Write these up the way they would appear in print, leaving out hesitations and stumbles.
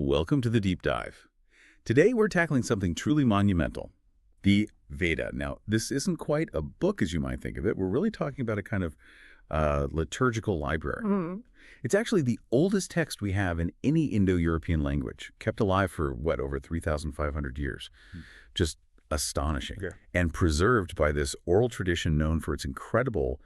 Welcome to the Deep Dive. Today we're tackling something truly monumental, the Veda. Now, this isn't quite a book as you might think of it. We're really talking about a kind of liturgical library. It's actually the oldest text we have in any Indo-European language, kept alive for, over 3,500 years. Just astonishing. Yeah. And preserved by this oral tradition known for its incredible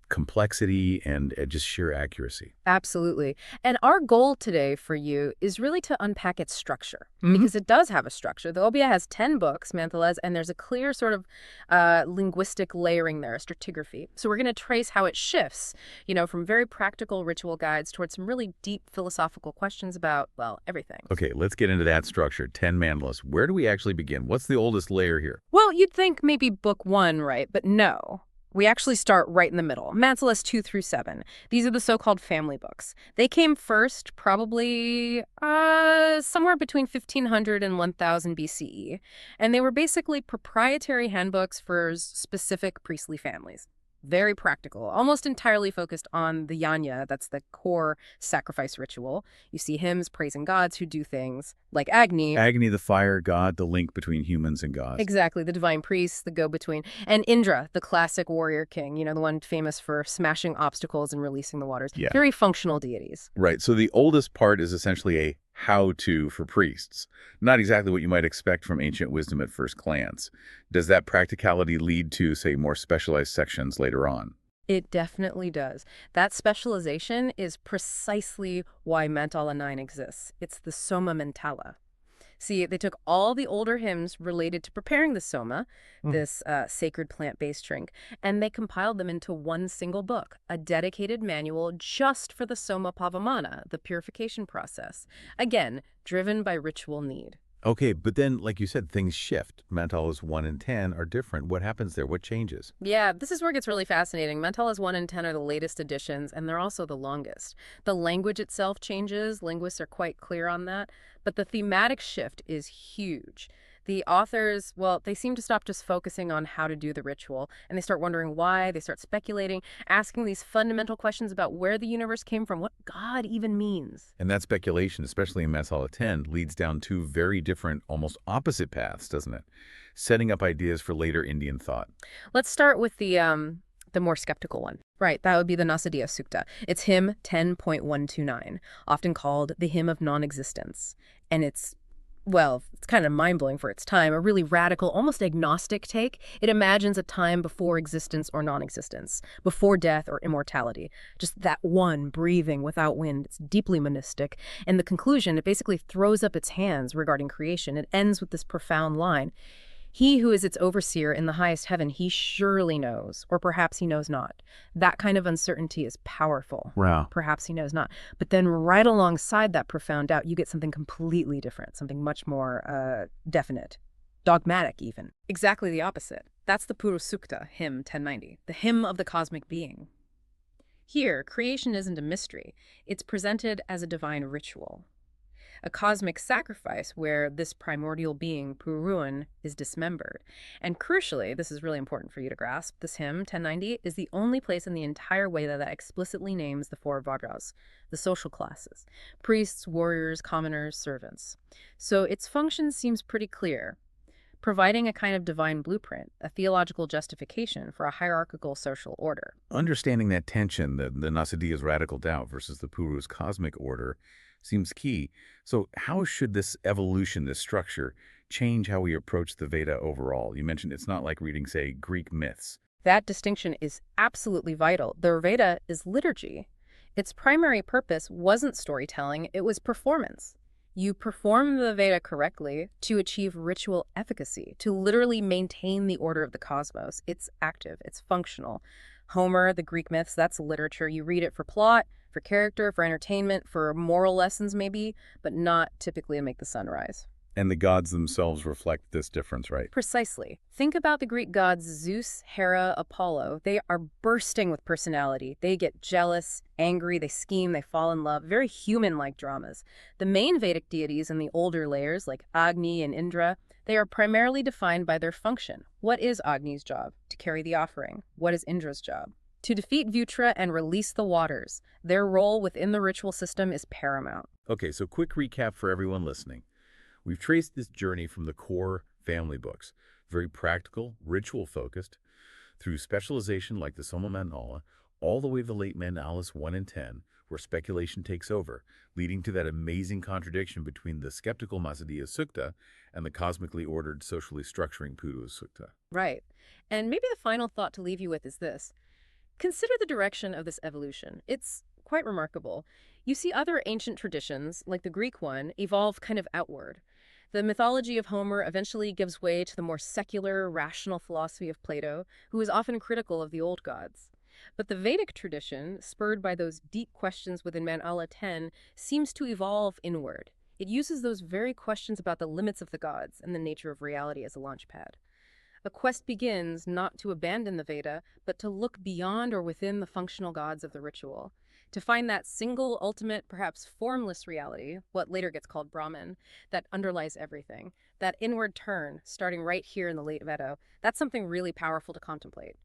complexity and just sheer accuracy. Absolutely. And our goal today for you is really to unpack its structure, because it does have a structure. The Obeah has 10 books, Maṇḍalas, and there's a clear sort of linguistic layering there, a stratigraphy. So we're going to trace how it shifts, from very practical ritual guides towards some really deep philosophical questions about, well, everything. Okay, let's get into that structure. 10 Maṇḍalas. Where do we actually begin? What's the oldest layer here? Well, you'd think maybe book 1, right? But no. We actually start right in the middle. Maṇḍalas 2 through 7. These are the so-called family books. They came first probably somewhere between 1500 and 1000 BCE. And they were basically proprietary handbooks for specific priestly families. Very practical, almost entirely focused on the yajna, that's the core sacrifice ritual. You see hymns praising gods who do things like Agni. Agni, the fire god, the link between humans and gods. Exactly, the divine priest, the go-between. And Indra, the classic warrior king, the one famous for smashing obstacles and releasing the waters. Yeah. Very functional deities. Right, so the oldest part is essentially a how-to for priests. Not exactly what you might expect from ancient wisdom at first glance. Does that practicality lead to, say, more specialized sections later on? It definitely does. That specialization is precisely why Maṇḍala 9 exists. It's the Soma Maṇḍala. See, they took all the older hymns related to preparing the soma, this sacred plant-based drink, and they compiled them into one single book, a dedicated manual just for the soma pavamana, the purification process. Again, driven by ritual need. Okay, but then, like you said, things shift. Maṇḍalas 1 and 10 are different. What happens there? What changes? Yeah, this is where it gets really fascinating. Maṇḍalas 1 and 10 are the latest editions, and they're also the longest. The language itself changes. Linguists are quite clear on that. But the thematic shift is huge. The authors, well, they seem to stop just focusing on how to do the ritual, and they start wondering why. They start speculating, asking these fundamental questions about where the universe came from, what God even means. And that speculation, especially in Maṇḍala 10, leads down two very different, almost opposite paths, doesn't it? Setting up ideas for later Indian thought. Let's start with the more skeptical one. Right, that would be the Nāsadīya Sūkta. It's hymn 10.129, often called the hymn of non-existence. And it's kind of mind-blowing for its time, a really radical, almost agnostic take. It imagines a time before existence or non-existence, before death or immortality. Just that one breathing without wind. It's deeply monistic. And the conclusion, it basically throws up its hands regarding creation. It ends with this profound line. He who is its overseer in the highest heaven, he surely knows, or perhaps he knows not. That kind of uncertainty is powerful. Wow. Perhaps he knows not. But then right alongside that profound doubt, you get something completely different, something much more definite, dogmatic even. Exactly the opposite. That's the Puruṣa Sūkta, hymn 1090, the hymn of the cosmic being. Here, creation isn't a mystery. It's presented as a divine ritual. A cosmic sacrifice where this primordial being, Puruṣa, is dismembered. And crucially, this is really important for you to grasp, this hymn, 1090, is the only place in the entire Veda that explicitly names the four vargas, the social classes: priests, warriors, commoners, servants. So its function seems pretty clear, providing a kind of divine blueprint, a theological justification for a hierarchical social order. Understanding that tension, the Nāsadīya's radical doubt versus the Puruṣa's cosmic order, seems key. So how should this evolution, this structure, change how we approach the Veda overall? You mentioned it's not like reading, say, Greek myths. That distinction is absolutely vital. The Veda is liturgy. Its primary purpose wasn't storytelling, it was performance. You perform the Veda correctly to achieve ritual efficacy, to literally maintain the order of the cosmos. It's active, it's functional. Homer, the Greek myths, that's literature. You read it for plot, for character, for entertainment, for moral lessons maybe, but not typically to make the sun rise. And the gods themselves reflect this difference, right? Precisely. Think about the Greek gods Zeus, Hera, Apollo. They are bursting with personality. They get jealous, angry, they scheme, they fall in love. Very human-like dramas. The main Vedic deities in the older layers, like Agni and Indra, they are primarily defined by their function. What is Agni's job? To carry the offering. What is Indra's job? To defeat Vutra and release the waters, their role within the ritual system is paramount. Okay, so quick recap for everyone listening. We've traced this journey from the core family books, very practical, ritual-focused, through specialization like the Soma Maṇḍala, all the way to the late Maṇḍalas 1 and 10, where speculation takes over, leading to that amazing contradiction between the skeptical Nāsadīya Sūkta and the cosmically ordered, socially structuring Puruṣa Sūkta. Right. And maybe the final thought to leave you with is this. Consider the direction of this evolution. It's quite remarkable. You see other ancient traditions, like the Greek one, evolve kind of outward. The mythology of Homer eventually gives way to the more secular, rational philosophy of Plato, who is often critical of the old gods. But the Vedic tradition, spurred by those deep questions within Maṇḍala 10, seems to evolve inward. It uses those very questions about the limits of the gods and the nature of reality as a launchpad. A quest begins not to abandon the Veda, but to look beyond or within the functional gods of the ritual, to find that single, ultimate, perhaps formless reality, what later gets called Brahman, that underlies everything. That inward turn, starting right here in the late Veda, that's something really powerful to contemplate.